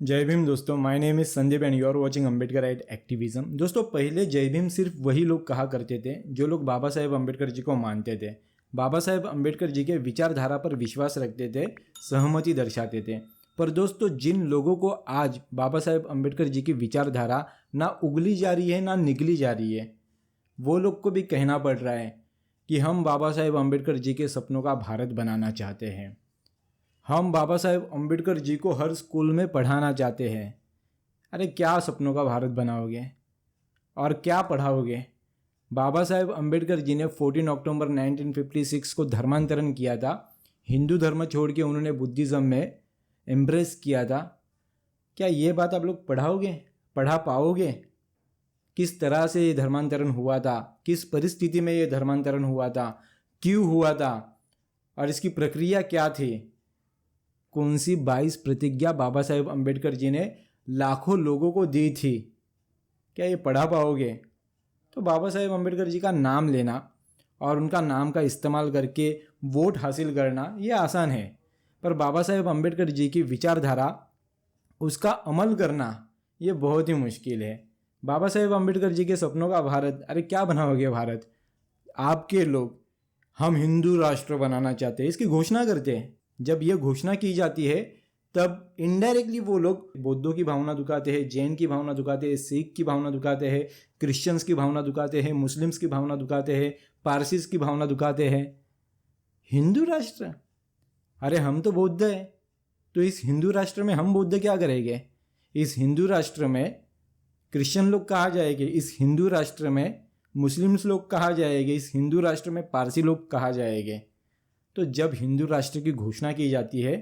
जय भीम दोस्तों, my name is Sandeep and you are watching Ambedkarite activism. दोस्तों, पहले जय भीम सिर्फ वही लोग कहा करते थे जो लोग बाबा साहेब अम्बेडकर जी को मानते थे, बाबा साहेब अम्बेडकर जी के विचारधारा पर विश्वास रखते थे, सहमति दर्शाते थे। पर दोस्तों, जिन लोगों को आज बाबा साहेब अम्बेडकर जी की विचारधारा ना उगली जा रही है ना निगली जा रही है, वो लोग को भी कहना पड़ रहा है कि हम बाबा साहेब अम्बेडकर जी के सपनों का भारत बनाना चाहते हैं। हम बाबा साहेब अम्बेडकर जी को हर स्कूल में पढ़ाना चाहते हैं। अरे क्या सपनों का भारत बनाओगे और क्या पढ़ाओगे? बाबा साहेब अम्बेडकर जी ने 14 अक्टूबर 1956 को धर्मांतरण किया था। हिंदू धर्म छोड़ के उन्होंने बुद्धिज़्म में एम्ब्रेस किया था। क्या ये बात आप लोग पढ़ाओगे, पढ़ा पाओगे? किस तरह से ये धर्मांतरण हुआ था, किस परिस्थिति में ये धर्मांतरण हुआ था, क्यों हुआ था और इसकी प्रक्रिया क्या थी? कौन सी 22 प्रतिज्ञा बाबा साहेब अम्बेडकर जी ने लाखों लोगों को दी थी? क्या ये पढ़ा पाओगे? तो बाबा साहेब अम्बेडकर जी का नाम लेना और उनका नाम का इस्तेमाल करके वोट हासिल करना ये आसान है, पर बाबा साहेब अम्बेडकर जी की विचारधारा, उसका अमल करना ये बहुत ही मुश्किल है। बाबा साहेब अम्बेडकर जी के सपनों का भारत, अरे क्या बनाओगे भारत? आपके लोग हम हिंदू राष्ट्र बनाना चाहते हैं इसकी घोषणा करते हैं। जब यह घोषणा की जाती है तब इनडायरेक्टली वो लोग बौद्धों की भावना दुखाते हैं, जैन की भावना दुखाते हैं, सिख की भावना दुखाते हैं, क्रिश्चियंस की भावना दुखाते हैं, मुस्लिम्स की भावना दुखाते हैं, पारसीस की भावना दुखाते हैं। हिंदू राष्ट्र, अरे हम तो बौद्ध है, तो इस हिंदू राष्ट्र में हम बौद्ध क्या करेंगे? इस हिंदू राष्ट्र में क्रिश्चियन लोग कहा जाएंगे, इस हिंदू राष्ट्र में मुस्लिम्स लोग कहा जाएंगे, इस हिंदू राष्ट्र में पारसी लोग कहा जाएंगे। तो जब हिंदू राष्ट्र की घोषणा की जाती है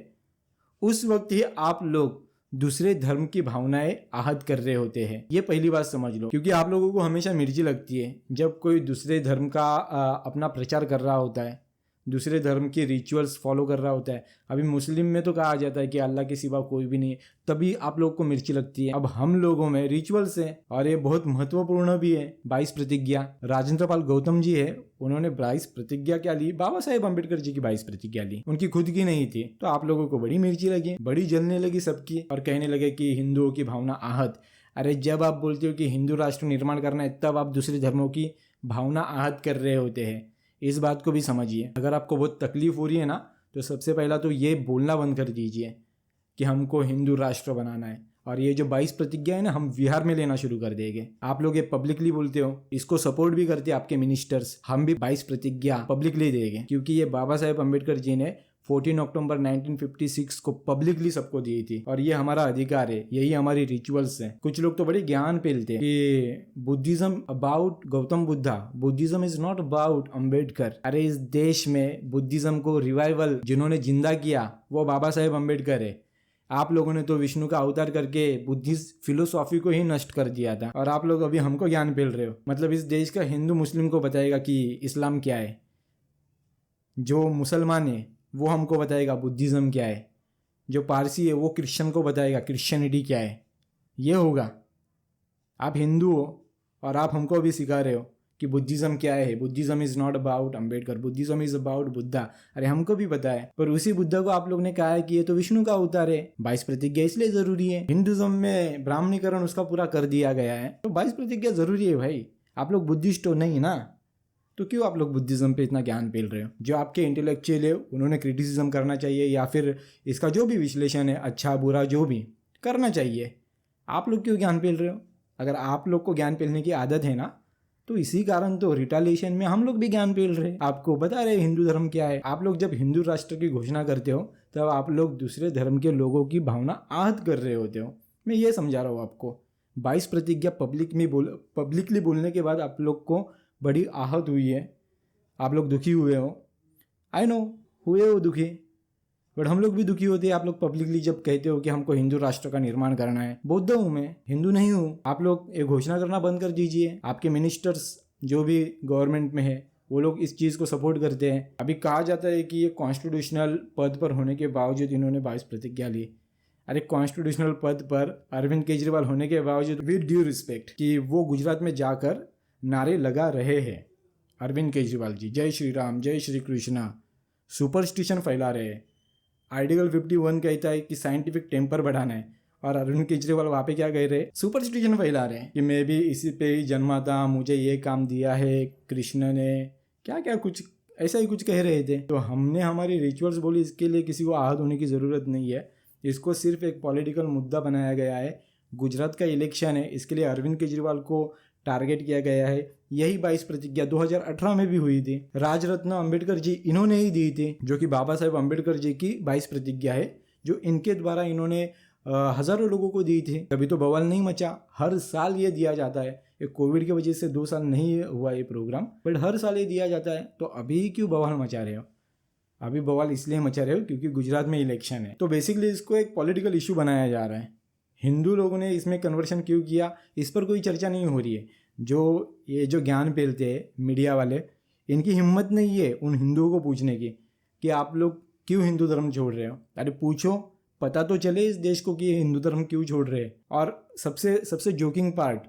उस वक्त ही आप लोग दूसरे धर्म की भावनाएं आहत कर रहे होते हैं। ये पहली बात समझ लो, क्योंकि आप लोगों को हमेशा मिर्ची लगती है जब कोई दूसरे धर्म का अपना प्रचार कर रहा होता है, दूसरे धर्म के रिचुअल्स फॉलो कर रहा होता है। अभी मुस्लिम में तो कहा जाता है कि अल्लाह के सिवा कोई भी नहीं है, तभी आप लोग को मिर्ची लगती है। अब हम लोगों में रिचुअल्स है और ये बहुत महत्वपूर्ण भी है। 22 प्रतिज्ञा, राजेंद्र पाल गौतम जी है, उन्होंने 22 प्रतिज्ञा क्या ली? बाबा साहेब अम्बेडकर जी की 22 प्रतिज्ञा ली, उनकी खुद की नहीं थी। तो आप लोगों को बड़ी मिर्ची लगी, बड़ी जलने लगी सबकी और कहने लगे कि हिंदुओं की भावना आहत। अरे जब आप बोलते हो कि हिंदू राष्ट्र निर्माण करना है तब आप दूसरे धर्मों की भावना आहत कर रहे होते हैं। इस बात को भी समझिए। अगर आपको बहुत तकलीफ हो रही है ना, तो सबसे पहला तो ये बोलना बंद कर दीजिए कि हमको हिंदू राष्ट्र बनाना है। और ये जो 22 प्रतिज्ञा है ना, हम बिहार में लेना शुरू कर देंगे। आप लोग ये पब्लिकली बोलते हो, इसको सपोर्ट भी करते हैं आपके मिनिस्टर्स। हम भी 22 प्रतिज्ञा पब्लिकली देंगे, क्योंकि ये बाबा साहेब अम्बेडकर जी ने 14 अक्टूबर 1956 को पब्लिकली सबको दी थी और ये हमारा अधिकार है, यही हमारी रिचुअल्स है। कुछ लोग तो बड़े ज्ञान पेलते हैं कि Buddhism about Gautam Buddha, Buddhism is not about Ambedkar. अरे इस देश में बुद्धिज्म को रिवाइवल जिन्होंने जिंदा किया वो बाबा साहेब अम्बेडकर है। आप लोगों ने तो विष्णु का अवतार करके बुद्धिस्ट फिलोसॉफी को ही नष्ट कर दिया था और आप लोग अभी हमको ज्ञान पेल रहे हो। मतलब इस देश का हिंदू मुस्लिम को बताएगा कि इस्लाम क्या है, जो मुसलमान है वो हमको बताएगा बुद्धिज्म क्या है, जो पारसी है वो क्रिश्चियन को बताएगा क्रिश्चियनिटी क्या है। ये होगा। आप हिंदू हो और आप हमको अभी सिखा रहे हो कि बुद्धिज्म क्या है। Buddhism is not about Ambedkar, Buddhism is about Buddha. अरे हमको भी पता है, पर उसी बुद्धा को आप लोग ने कहा है कि ये तो विष्णु का अवतार है। 22 प्रतिज्ञा इसलिए जरूरी है। हिंदुज्म में ब्राह्मणीकरण उसका पूरा कर दिया गया है, तो 22 प्रतिज्ञा जरूरी है भाई। आप लोग बुद्धिस्ट हो नहीं ना, तो क्यों आप लोग बुद्धिज्म पे इतना ज्ञान पेल रहे हो? जो आपके इंटेलेक्चुअल है उन्होंने क्रिटिसिज्म करना चाहिए, या फिर इसका जो भी विश्लेषण है अच्छा बुरा जो भी करना चाहिए। आप लोग क्यों ज्ञान पेल रहे हो? अगर आप लोग को ज्ञान पेलने की आदत है ना, तो इसी कारण तो रिटालिएशन में हम लोग भी ज्ञान पेल रहे हैं, आपको बता रहे हिंदू धर्म क्या है। आप लोग जब हिंदू राष्ट्र की घोषणा करते हो तब आप लोग दूसरे धर्म के लोगों की भावना आहत कर रहे होते हो। मैं ये समझा रहा हूँ आपको। 22 प्रतिज्ञा पब्लिकली बोलने के बाद आप लोग को बड़ी आहत हुई है, आप लोग दुखी हुए हो। आई नो, हुए हो दुखी, बट हम लोग भी दुखी होते हैं। आप लोग पब्लिकली जब कहते हो कि हमको हिंदू राष्ट्र का निर्माण करना है। बौद्ध हूँ मैं, हिंदू नहीं हूँ। आप लोग ये घोषणा करना बंद कर दीजिए। आपके मिनिस्टर्स जो भी गवर्नमेंट में है वो लोग इस चीज़ को सपोर्ट करते हैं। अभी कहा जाता है कि ये कॉन्स्टिट्यूशनल पद पर होने के बावजूद इन्होंने 22 प्रतिज्ञा ली। अरे कॉन्स्टिट्यूशनल पद पर अरविंद केजरीवाल होने के बावजूद, विद ड्यू रिस्पेक्ट, कि वो गुजरात में जाकर नारे लगा रहे हैं। अरविंद केजरीवाल जी जय श्री राम, जय श्री कृष्णा, सुपरस्टिशन फैला रहे हैं। आर्टिकल 51 कहता है कि साइंटिफिक टेम्पर बढ़ाना है और अरविंद केजरीवाल वहाँ पे क्या कह रहे हैं, सुपरस्टिशन फैला रहे हैं कि मैं भी इसी पे ही जन्मा था, मुझे ये काम दिया है कृष्ण ने, क्या क्या कुछ ऐसा ही कुछ कह रहे थे। तो हमने हमारी रिचुअल्स बोली, इसके लिए किसी को आहत होने की ज़रूरत नहीं है। इसको सिर्फ एक पॉलिटिकल मुद्दा बनाया गया है। गुजरात का इलेक्शन है, इसके लिए अरविंद केजरीवाल को टारगेट किया गया है। यही 22 प्रतिज्ञा 2018 में भी हुई थी, राजरत्न अंबेडकर जी इन्होंने ही दी थी, जो कि बाबा साहेब अंबेडकर जी की 22 प्रतिज्ञा है, जो इनके द्वारा इन्होंने हजारों लोगों को दी थी। तभी तो बवाल नहीं मचा। हर साल ये दिया जाता है, ये कोविड की वजह से 2 साल नहीं हुआ ये प्रोग्राम, बट हर साल ये दिया जाता है। तो अभी क्यों बवाल मचा रहे हो? अभी बवाल इसलिए मचा रहे हो क्योंकि गुजरात में इलेक्शन है। तो बेसिकली इसको एक पॉलिटिकल इशू बनाया जा रहा है। हिंदू लोगों ने इसमें कन्वर्शन क्यों किया, इस पर कोई चर्चा नहीं हो रही है। जो ज्ञान फैलते हैं मीडिया वाले, इनकी हिम्मत नहीं है उन हिंदुओं को पूछने की कि आप लोग क्यों हिंदू धर्म छोड़ रहे हो। अरे पूछो, पता तो चले इस देश को कि ये हिंदू धर्म क्यों छोड़ रहे हैं। और सबसे joking part,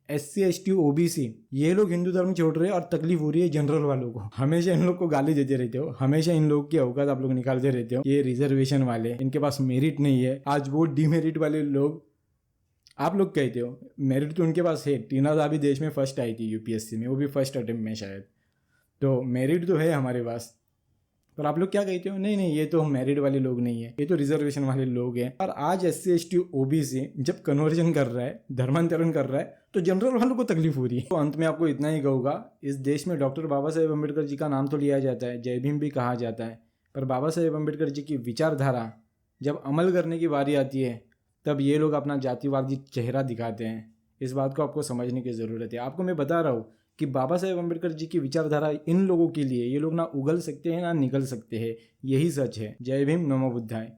SC ST OBC ये लोग हिंदू धर्म छोड़ रहे हैं और तकलीफ हो रही है जनरल वालों को। हमेशा इन लोग को गाली देते रहते हो, हमेशा इन लोग की औकात आप लोग निकालते रहते हो। ये रिजर्वेशन वाले, इनके पास मेरिट नहीं है। आज वो डिमेरिट वाले लोग, आप लोग कहते हो मेरिट तो उनके पास है। टीना दा भी देश में फर्स्ट आई थी UPSC में, वो भी फर्स्ट अटेम्प्ट में शायद। तो मेरिट तो है हमारे पास, पर आप लोग क्या कहते हो, नहीं नहीं ये तो मेरिट वाले लोग नहीं है, ये तो रिजर्वेशन वाले लोग हैं। और आज SC ST OBC जब कन्वर्जन कर रहा है, धर्मांतरण कर रहा है, तो जनरल वालों को तकलीफ हो रही है। तो अंत में आपको इतना ही कहूँगा, इस देश में डॉक्टर बाबा साहेब अम्बेडकर जी का नाम तो लिया जाता है, जय भीम भी कहा जाता है, पर बाबा साहेब अम्बेडकर जी की विचारधारा जब अमल करने की बारी आती है, तब ये लोग अपना जातिवादी चेहरा दिखाते हैं। इस बात को आपको समझने की ज़रूरत है। आपको मैं बता रहा हूँ कि बाबा साहेब अम्बेडकर जी की विचारधारा इन लोगों के लिए, ये लोग ना उगल सकते हैं ना निकल सकते हैं। यही सच है। जय भीम, नमो बुद्धाय।